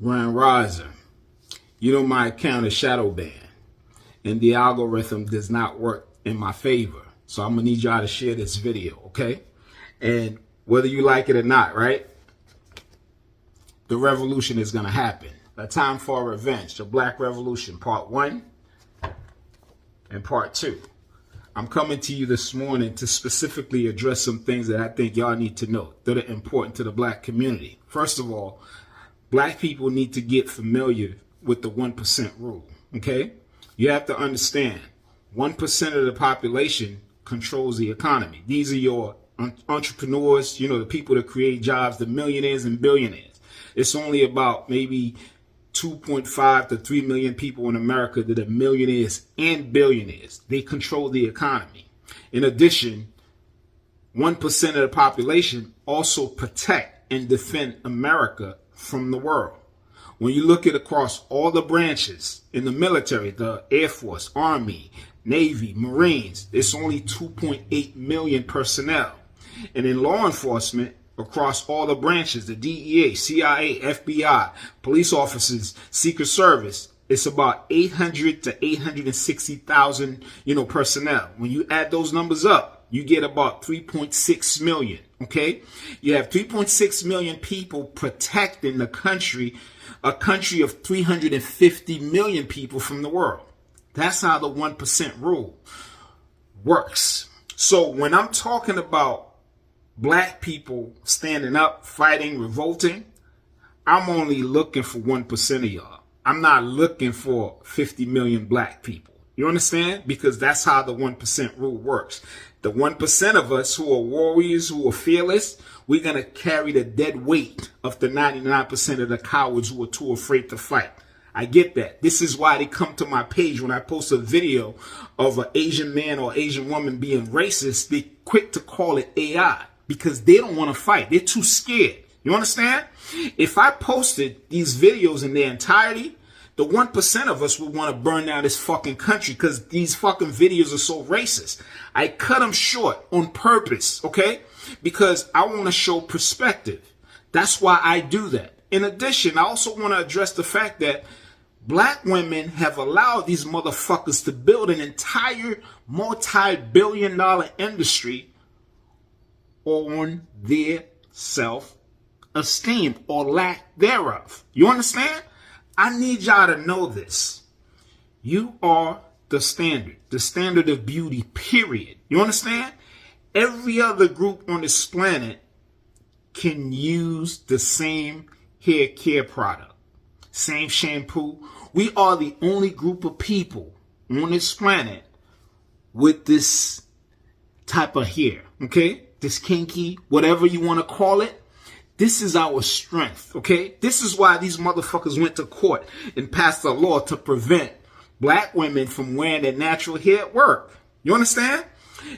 Grand Rising. You know my account is shadow banned and the algorithm does not work in my favor. So I'm gonna need y'all to share this video, okay? And whether you like it or not, right? The revolution is gonna happen. A Time for Revenge, the Black Revolution, part 1 and part 2. I'm coming to you this morning to specifically address some things that I think y'all need to know that are important to the black community. First of all, black people need to get familiar with the 1% rule, okay? You have to understand, 1% of the population controls the economy. These are your entrepreneurs, you know, the people that create jobs, the millionaires and billionaires. It's only about maybe 2.5 to 3 million people in America that are millionaires and billionaires. They control the economy. In addition, 1% of the population also protect and defend America from the world. When you look at across all the branches in the military, the Air Force, Army, Navy, Marines, it's only 2.8 million personnel. And in law enforcement, across all the branches, the DEA, CIA, FBI, police officers, Secret Service, it's about 800 to 860,000, personnel. When you add those numbers up, you get about 3.6 million, okay? You have 3.6 million people protecting the country, a country of 350 million people from the world. That's how the 1% rule works. So when I'm talking about black people standing up, fighting, revolting, I'm only looking for 1% of y'all. I'm not looking for 50 million black people. You understand? Because that's how the 1% rule works. The 1% of us who are warriors, who are fearless, we're going to carry the dead weight of the 99% of the cowards who are too afraid to fight. I get that. This is why they come to my page when I post a video of an Asian man or Asian woman being racist. They're quick to call it AI because they don't want to fight. They're too scared. You understand? If I posted these videos in their entirety, the 1% of us would want to burn down this fucking country because these fucking videos are so racist. I cut them short on purpose, okay? Because I want to show perspective. That's why I do that. In addition, I also want to address the fact that black women have allowed these motherfuckers to build an entire multi-billion-dollar industry on their self-esteem or lack thereof. You understand? I need y'all to know this. You are the standard of beauty, period. You understand? Every other group on this planet can use the same hair care product, same shampoo. We are the only group of people on this planet with this type of hair, okay? This kinky, whatever you want to call it. This is our strength, okay? This is why these motherfuckers went to court and passed a law to prevent black women from wearing their natural hair at work. You understand?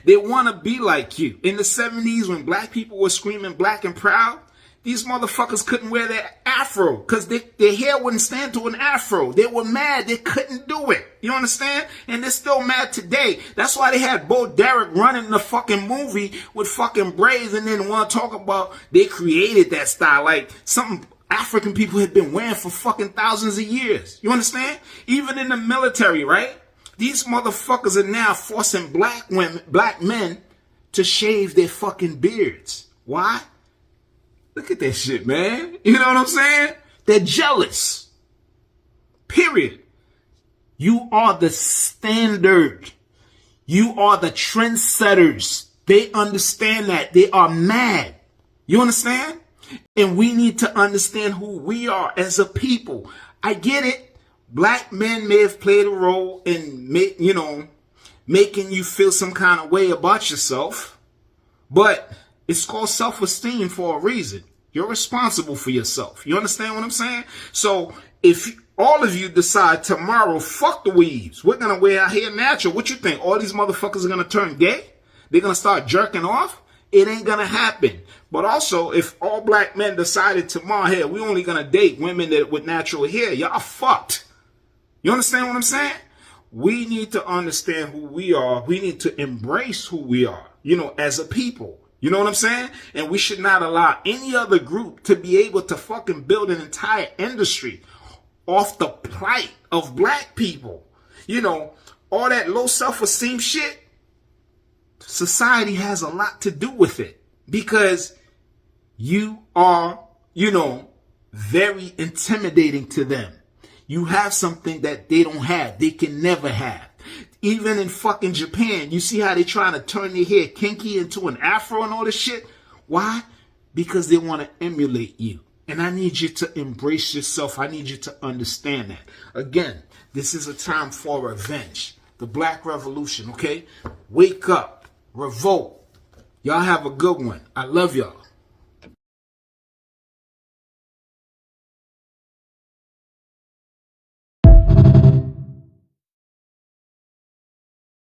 They want to be like you. In the 70s, when black people were screaming black and proud, these motherfuckers couldn't wear their afro because their hair wouldn't stand to an afro. They were mad. They couldn't do it. You understand? And they're still mad today. That's why they had Bo Derek running the fucking movie with fucking braids and then want to talk about they created that style like something African people had been wearing for fucking thousands of years. You understand? Even in the military, right? These motherfuckers are now forcing black men to shave their fucking beards. Why? Look at that shit, man. You know what I'm saying? They're jealous. Period. You are the standard. You are the trendsetters. They understand that. They are mad. You understand? And we need to understand who we are as a people. I get it. Black men may have played a role in, making you feel some kind of way about yourself. But it's called self-esteem for a reason. You're responsible for yourself. You understand what I'm saying? So if all of you decide tomorrow, fuck the weaves, we're going to wear our hair natural, what you think? All these motherfuckers are going to turn gay? They're going to start jerking off? It ain't going to happen. But also, if all black men decided tomorrow, hey, we're only going to date women with natural hair, y'all fucked. You understand what I'm saying? We need to understand who we are. We need to embrace who we are, as a people. You know what I'm saying? And we should not allow any other group to be able to fucking build an entire industry off the plight of black people. You know, all that low self-esteem shit, society has a lot to do with it, because you are, you know, very intimidating to them. You have something that they don't have, they can never have. Even in fucking Japan, you see how they trying to turn their hair kinky into an afro and all this shit? Why? Because they want to emulate you. And I need you to embrace yourself. I need you to understand that. Again, this is a time for revenge. The Black Revolution, okay? Wake up. Revolt. Y'all have a good one. I love y'all.